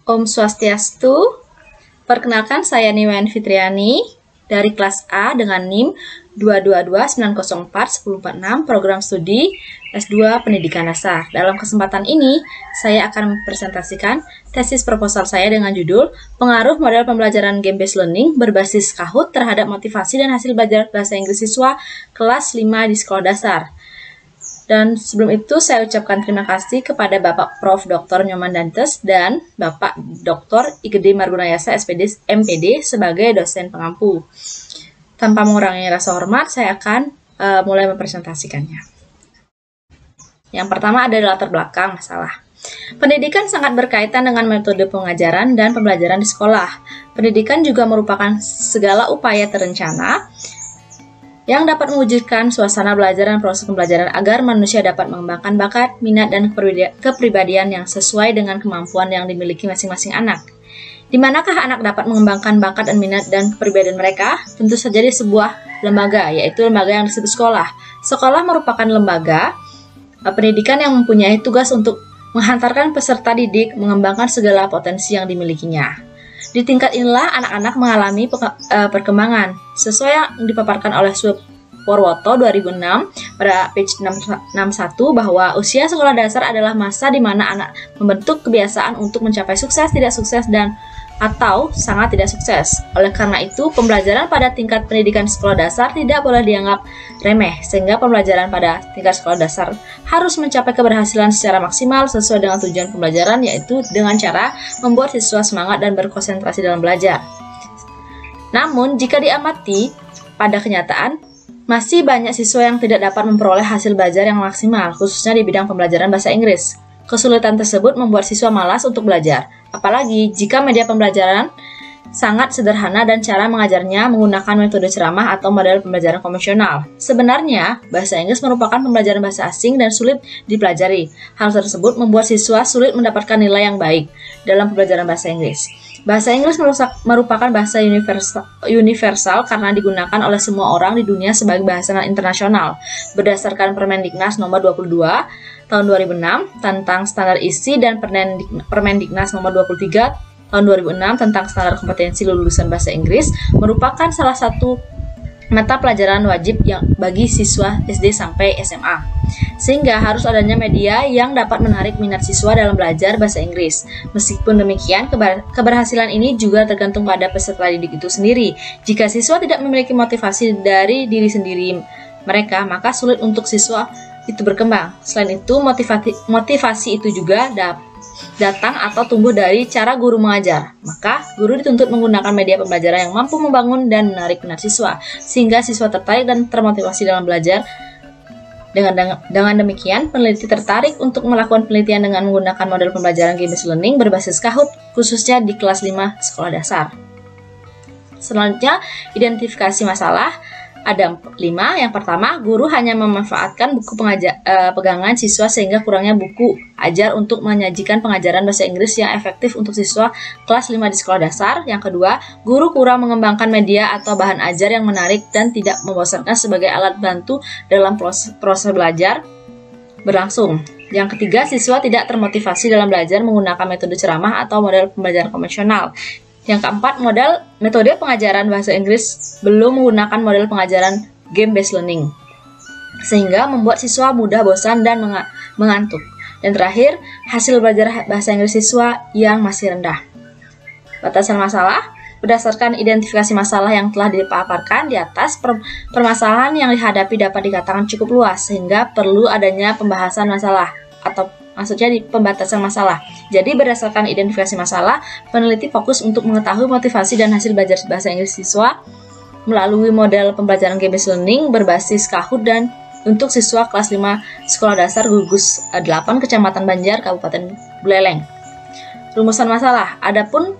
Om Swastiastu. Perkenalkan, saya Niwen Fitriani dari kelas A dengan NIM 222904146 program studi S2 Pendidikan Dasar. Dalam kesempatan ini, saya akan mempresentasikan tesis proposal saya dengan judul Pengaruh Model Pembelajaran Game-Based Learning berbasis Kahoot terhadap motivasi dan hasil belajar bahasa Inggris siswa kelas 5 di sekolah dasar. Dan sebelum itu saya ucapkan terima kasih kepada Bapak Prof. Dr. Nyoman Dantes dan Bapak Dr. Igede Margunayasa SPD MPD sebagai dosen pengampu. Tanpa mengurangi rasa hormat, saya akan mulai mempresentasikannya. Yang pertama ada latar belakang masalah. Pendidikan sangat berkaitan dengan metode pengajaran dan pembelajaran di sekolah. Pendidikan juga merupakan segala upaya terencana yang dapat mewujudkan suasana belajar dan proses pembelajaran agar manusia dapat mengembangkan bakat, minat, dan kepribadian yang sesuai dengan kemampuan yang dimiliki masing-masing anak. Di manakah anak dapat mengembangkan bakat dan minat dan kepribadian mereka? Tentu saja di sebuah lembaga, yaitu lembaga yang disebut sekolah. Sekolah merupakan lembaga pendidikan yang mempunyai tugas untuk menghantarkan peserta didik mengembangkan segala potensi yang dimilikinya. Di tingkat inilah anak-anak mengalami perkembangan sesuai yang dipaparkan oleh Purwoto 2006 pada page 61 bahwa usia sekolah dasar adalah masa di mana anak membentuk kebiasaan untuk mencapai sukses, tidak sukses, dan atau sangat tidak sukses. Oleh karena itu, pembelajaran pada tingkat pendidikan sekolah dasar tidak boleh dianggap remeh, sehingga pembelajaran pada tingkat sekolah dasar harus mencapai keberhasilan secara maksimal sesuai dengan tujuan pembelajaran, yaitu dengan cara membuat siswa semangat dan berkonsentrasi dalam belajar. Namun, jika diamati pada kenyataan, masih banyak siswa yang tidak dapat memperoleh hasil belajar yang maksimal, khususnya di bidang pembelajaran bahasa Inggris. Kesulitan tersebut membuat siswa malas untuk belajar, apalagi jika media pembelajaran sangat sederhana dan cara mengajarnya menggunakan metode ceramah atau model pembelajaran konvensional. Sebenarnya, bahasa Inggris merupakan pembelajaran bahasa asing dan sulit dipelajari. Hal tersebut membuat siswa sulit mendapatkan nilai yang baik dalam pembelajaran bahasa Inggris. Bahasa Inggris merupakan bahasa universal karena digunakan oleh semua orang di dunia sebagai bahasa internasional. Berdasarkan Permendiknas nomor 22 tahun 2006 tentang standar isi dan Permendiknas nomor 23 tahun 2006 tentang standar kompetensi lulusan bahasa Inggris merupakan salah satu mata pelajaran wajib yang bagi siswa SD sampai SMA. Sehingga harus adanya media yang dapat menarik minat siswa dalam belajar bahasa Inggris. Meskipun demikian, keberhasilan ini juga tergantung pada peserta didik itu sendiri. Jika siswa tidak memiliki motivasi dari diri sendiri mereka, maka sulit untuk siswa itu berkembang. Selain itu, motivasi itu juga datang atau tumbuh dari cara guru mengajar. Maka, guru dituntut menggunakan media pembelajaran yang mampu membangun dan menarik minat siswa, sehingga siswa tertarik dan termotivasi dalam belajar. Dengan demikian, peneliti tertarik untuk melakukan penelitian dengan menggunakan model pembelajaran game-based learning berbasis Kahoot, khususnya di kelas 5 sekolah dasar. Selanjutnya, identifikasi masalah. Ada 5. Yang pertama, guru hanya memanfaatkan buku pegangan siswa sehingga kurangnya buku ajar untuk menyajikan pengajaran bahasa Inggris yang efektif untuk siswa kelas 5 di sekolah dasar. Yang kedua, guru kurang mengembangkan media atau bahan ajar yang menarik dan tidak membosankan sebagai alat bantu dalam proses belajar berlangsung. Yang ketiga, siswa tidak termotivasi dalam belajar menggunakan metode ceramah atau model pembelajaran konvensional. Yang keempat, metode pengajaran bahasa Inggris belum menggunakan model pengajaran game-based learning, sehingga membuat siswa mudah bosan dan mengantuk. Dan terakhir, hasil belajar bahasa Inggris siswa yang masih rendah. Batasan masalah. Berdasarkan identifikasi masalah yang telah dipaparkan di atas, permasalahan yang dihadapi dapat dikatakan cukup luas, sehingga perlu adanya pembahasan masalah atau maksudnya di pembatasan masalah. Jadi berdasarkan identifikasi masalah, peneliti fokus untuk mengetahui motivasi dan hasil belajar bahasa Inggris siswa melalui model pembelajaran game-based learning berbasis Kahoot dan untuk siswa kelas 5 sekolah dasar Gugus 8 Kecamatan Banjar, Kabupaten Buleleng. Rumusan masalah. Adapun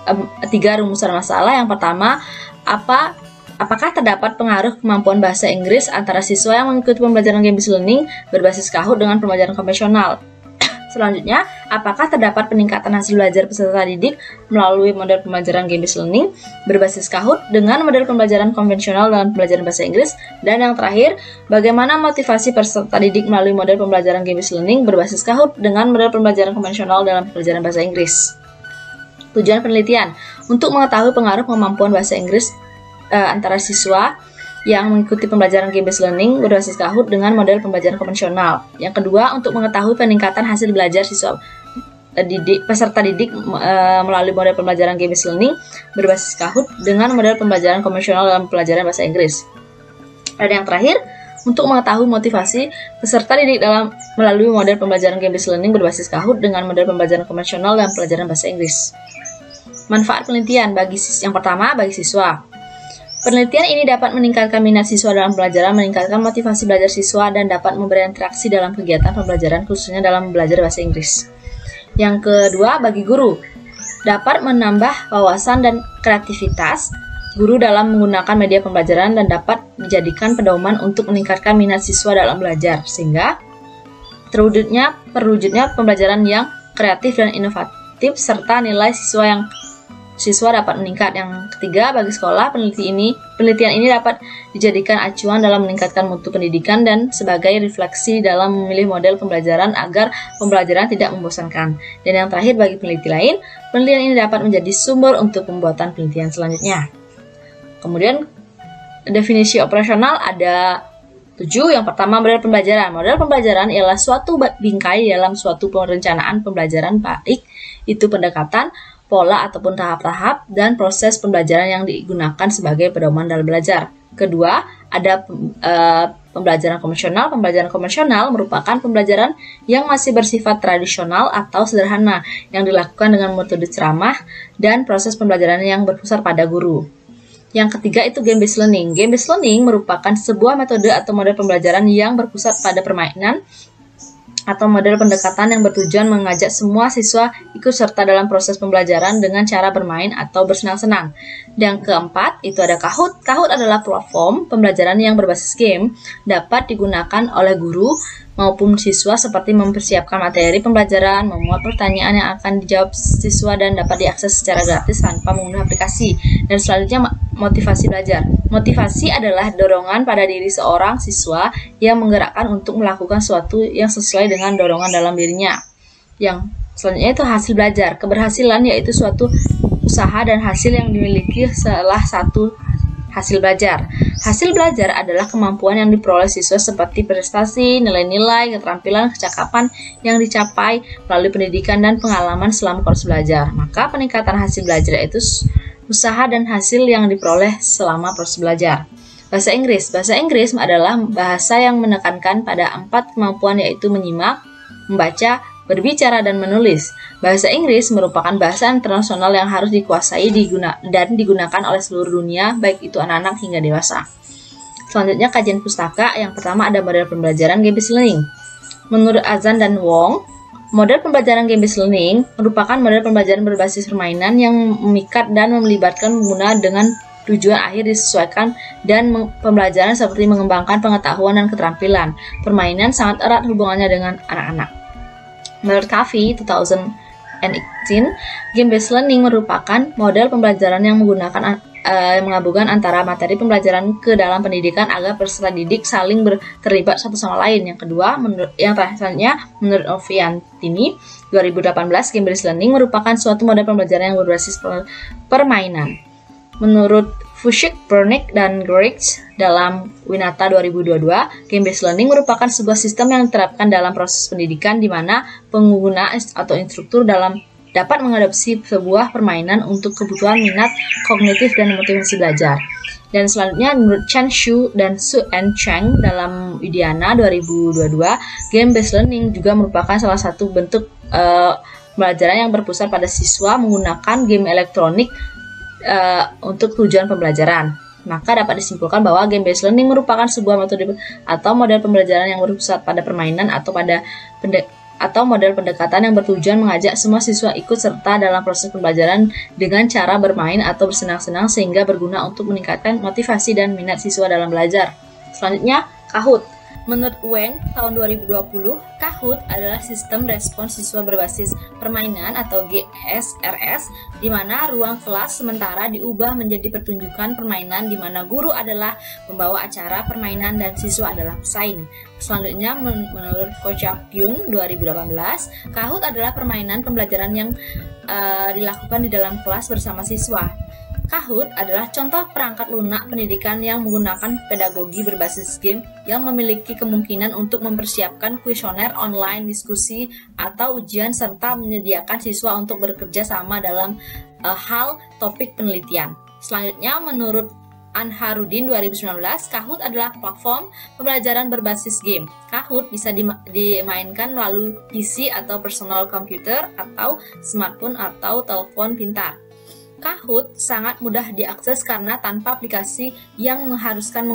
3 rumusan masalah. Yang pertama, apakah terdapat pengaruh kemampuan bahasa Inggris antara siswa yang mengikuti pembelajaran game-based learning berbasis Kahoot dengan pembelajaran konvensional? Selanjutnya, apakah terdapat peningkatan hasil belajar peserta didik melalui model pembelajaran game-based learning berbasis Kahoot dengan model pembelajaran konvensional dalam pembelajaran bahasa Inggris? Dan yang terakhir, bagaimana motivasi peserta didik melalui model pembelajaran game-based learning berbasis Kahoot dengan model pembelajaran konvensional dalam pembelajaran bahasa Inggris? Tujuan penelitian untuk mengetahui pengaruh kemampuan bahasa Inggris antara siswa yang mengikuti pembelajaran game-based learning berbasis Kahoot dengan model pembelajaran konvensional. Yang kedua, untuk mengetahui peningkatan hasil belajar siswa peserta didik melalui model pembelajaran game-based learning berbasis Kahoot dengan model pembelajaran konvensional dalam pelajaran bahasa Inggris. Dan yang terakhir, untuk mengetahui motivasi peserta didik dalam melalui model pembelajaran game-based learning berbasis Kahoot dengan model pembelajaran konvensional dalam pelajaran bahasa Inggris. Manfaat penelitian yang pertama bagi siswa. Penelitian ini dapat meningkatkan minat siswa dalam pelajaran, meningkatkan motivasi belajar siswa, dan dapat memberi interaksi dalam kegiatan pembelajaran, khususnya dalam belajar bahasa Inggris. Yang kedua, bagi guru. Dapat menambah wawasan dan kreativitas guru dalam menggunakan media pembelajaran dan dapat dijadikan pedoman untuk meningkatkan minat siswa dalam belajar, sehingga terwujudnya pembelajaran yang kreatif dan inovatif, serta nilai siswa dapat meningkat. Yang ketiga, bagi sekolah, penelitian ini dapat dijadikan acuan dalam meningkatkan mutu pendidikan dan sebagai refleksi dalam memilih model pembelajaran agar pembelajaran tidak membosankan. Dan yang terakhir, bagi peneliti lain, penelitian ini dapat menjadi sumber untuk pembuatan penelitian selanjutnya. Kemudian, definisi operasional ada 7. Yang pertama, model pembelajaran. Model pembelajaran ialah suatu bingkai dalam suatu perencanaan pembelajaran, baik itu pendekatan, pola ataupun tahap-tahap, dan proses pembelajaran yang digunakan sebagai pedoman dalam belajar. Kedua, ada pembelajaran konvensional. Pembelajaran konvensional merupakan pembelajaran yang masih bersifat tradisional atau sederhana, yang dilakukan dengan metode ceramah dan proses pembelajaran yang berpusat pada guru. Yang ketiga itu game-based learning. Game-based learning merupakan sebuah metode atau model pembelajaran yang berpusat pada permainan atau model pendekatan yang bertujuan mengajak semua siswa ikut serta dalam proses pembelajaran dengan cara bermain atau bersenang-senang. Dan keempat, itu ada Kahoot. Kahoot adalah platform pembelajaran yang berbasis game, dapat digunakan oleh guru maupun siswa seperti mempersiapkan materi pembelajaran, memuat pertanyaan yang akan dijawab siswa, dan dapat diakses secara gratis tanpa mengunduh aplikasi. Dan selanjutnya, motivasi belajar. Motivasi adalah dorongan pada diri seorang siswa yang menggerakkan untuk melakukan sesuatu yang sesuai dengan dorongan dalam dirinya. Yang selanjutnya itu hasil belajar. Keberhasilan yaitu suatu usaha dan hasil yang dimiliki salah satu hasil belajar. Hasil belajar adalah kemampuan yang diperoleh siswa seperti prestasi, nilai-nilai, keterampilan, kecakapan yang dicapai melalui pendidikan dan pengalaman selama proses belajar. Maka peningkatan hasil belajar itu usaha dan hasil yang diperoleh selama proses belajar. Bahasa Inggris. Bahasa Inggris adalah bahasa yang menekankan pada 4 kemampuan, yaitu menyimak, membaca, berbicara, dan menulis. Bahasa Inggris merupakan bahasa internasional yang harus dikuasai dan digunakan oleh seluruh dunia, baik itu anak-anak hingga dewasa. Selanjutnya, kajian pustaka. Yang pertama ada model pembelajaran game-based learning. Menurut Azan dan Wong, model pembelajaran game-based learning merupakan model pembelajaran berbasis permainan yang memikat dan melibatkan pengguna dengan tujuan akhir disesuaikan, dan pembelajaran seperti mengembangkan pengetahuan dan keterampilan. Permainan sangat erat hubungannya dengan anak-anak. Menurut Covey 2018, game-based learning merupakan model pembelajaran yang menggabungkan antara materi pembelajaran ke dalam pendidikan agar peserta didik saling terlibat satu sama lain. Yang kedua, menurut Oviantini 2018, game-based learning merupakan suatu model pembelajaran yang berbasis permainan. Menurut Fuchs, Bernick, dan Griggs dalam Winata 2022, game-based learning merupakan sebuah sistem yang diterapkan dalam proses pendidikan di mana pengguna atau instruktur dapat mengadopsi sebuah permainan untuk kebutuhan minat kognitif dan motivasi belajar. Dan selanjutnya, menurut Chen Xu dan Su-en Cheng dalam Widiana 2022, game-based learning juga merupakan salah satu bentuk pembelajaran yang berpusat pada siswa menggunakan game elektronik untuk tujuan pembelajaran. Maka dapat disimpulkan bahwa game-based learning merupakan sebuah metode atau model pembelajaran yang berpusat pada permainan atau model pendekatan yang bertujuan mengajak semua siswa ikut serta dalam proses pembelajaran dengan cara bermain atau bersenang-senang, sehingga berguna untuk meningkatkan motivasi dan minat siswa dalam belajar. Selanjutnya, Kahoot. Menurut Weng, tahun 2020, Kahoot adalah sistem respons siswa berbasis permainan atau GSRS, di mana ruang kelas sementara diubah menjadi pertunjukan permainan di mana guru adalah pembawa acara permainan dan siswa adalah pesaing. Selanjutnya, menurut Coach Kyun 2018, Kahoot adalah permainan pembelajaran yang dilakukan di dalam kelas bersama siswa. Kahoot adalah contoh perangkat lunak pendidikan yang menggunakan pedagogi berbasis game yang memiliki kemungkinan untuk mempersiapkan kuesioner online, diskusi, atau ujian, serta menyediakan siswa untuk bekerja sama dalam hal topik penelitian. Selanjutnya, menurut Anharudin 2019, Kahoot adalah platform pembelajaran berbasis game. Kahoot bisa dimainkan melalui PC atau personal computer atau smartphone atau telepon pintar. Kahoot sangat mudah diakses karena tanpa aplikasi yang mengharuskan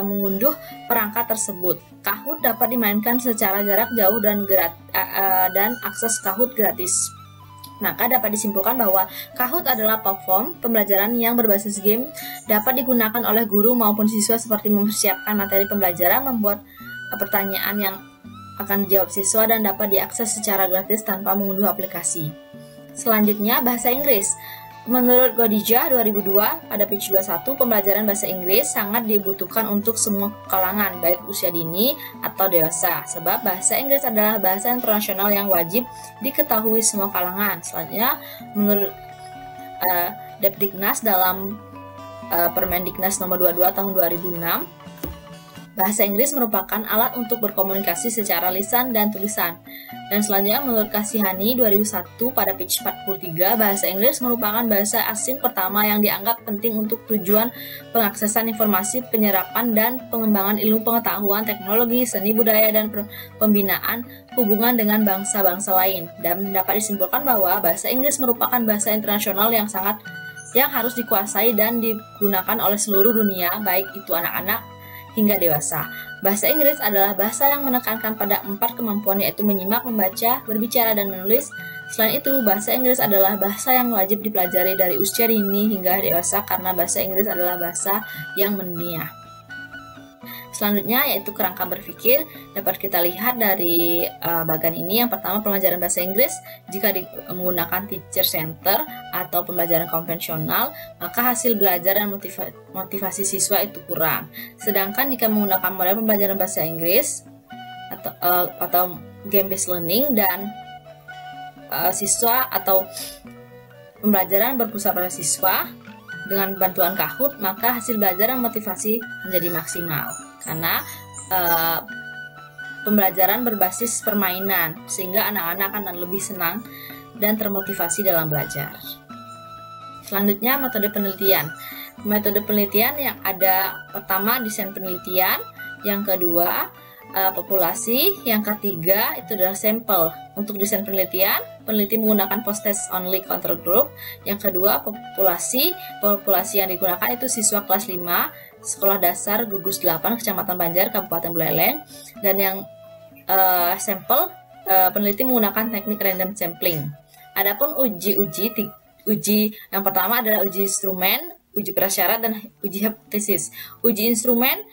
mengunduh perangkat tersebut. Kahoot dapat dimainkan secara jarak jauh dan akses Kahoot gratis. Maka dapat disimpulkan bahwa Kahoot adalah platform pembelajaran yang berbasis game, dapat digunakan oleh guru maupun siswa seperti mempersiapkan materi pembelajaran, membuat pertanyaan yang akan dijawab siswa, dan dapat diakses secara gratis tanpa mengunduh aplikasi. Selanjutnya, bahasa Inggris. Menurut Godija 2002, pada page 21, pembelajaran bahasa Inggris sangat dibutuhkan untuk semua kalangan, baik usia dini atau dewasa, sebab bahasa Inggris adalah bahasa internasional yang wajib diketahui semua kalangan. Selanjutnya, menurut Depdiknas dalam Permendiknas nomor 22 tahun 2006, bahasa Inggris merupakan alat untuk berkomunikasi secara lisan dan tulisan. Dan selanjutnya, menurut Kasihani 2001 pada page 43, bahasa Inggris merupakan bahasa asing pertama yang dianggap penting untuk tujuan pengaksesan informasi, penyerapan, dan pengembangan ilmu pengetahuan, teknologi, seni budaya, dan pembinaan hubungan dengan bangsa-bangsa lain. Dan dapat disimpulkan bahwa bahasa Inggris merupakan bahasa internasional yang harus dikuasai dan digunakan oleh seluruh dunia, baik itu anak-anak hingga dewasa. Bahasa Inggris adalah bahasa yang menekankan pada 4 kemampuan, yaitu menyimak, membaca, berbicara, dan menulis. Selain itu, bahasa Inggris adalah bahasa yang wajib dipelajari dari usia dini hingga dewasa karena bahasa Inggris adalah bahasa yang mendunia. Selanjutnya yaitu kerangka berpikir. Dapat kita lihat dari bagian ini. Yang pertama, pembelajaran bahasa Inggris jika menggunakan teacher center atau pembelajaran konvensional, maka hasil belajar dan motivasi siswa itu kurang. Sedangkan jika menggunakan model pembelajaran bahasa Inggris atau game based learning dan siswa atau pembelajaran berpusat pada siswa dengan bantuan Kahoot, maka hasil belajar dan motivasi menjadi maksimal. Karena pembelajaran berbasis permainan, sehingga anak-anak akan lebih senang dan termotivasi dalam belajar. Selanjutnya, metode penelitian. Metode penelitian yang ada, pertama desain penelitian, yang kedua populasi, yang ketiga itu adalah sampel. Untuk desain penelitian, peneliti menggunakan post-test only control group. Yang kedua, populasi yang digunakan itu siswa kelas 5 Sekolah Dasar Gugus 8 Kecamatan Banjar, Kabupaten Buleleng. Dan yang sampel, peneliti menggunakan teknik random sampling. Adapun uji yang pertama adalah uji instrumen, uji prasyarat, dan uji hipotesis. Uji instrumen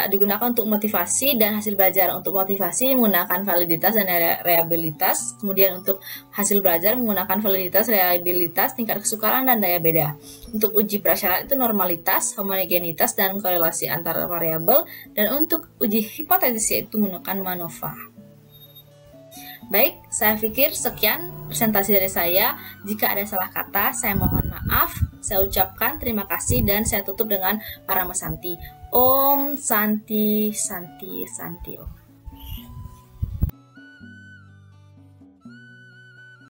digunakan untuk motivasi dan hasil belajar. Untuk motivasi menggunakan validitas dan reliabilitas. Kemudian untuk hasil belajar menggunakan validitas, reliabilitas, tingkat kesukaran, dan daya beda. Untuk uji prasyarat itu normalitas, homogenitas, dan korelasi antar variabel. Dan untuk uji hipotesis yaitu menggunakan MANOVA. Baik, saya pikir sekian presentasi dari saya. Jika ada salah kata, saya mohon maaf. Saya ucapkan terima kasih dan saya tutup dengan Paramasanti. Om Santi Santi Santi Om.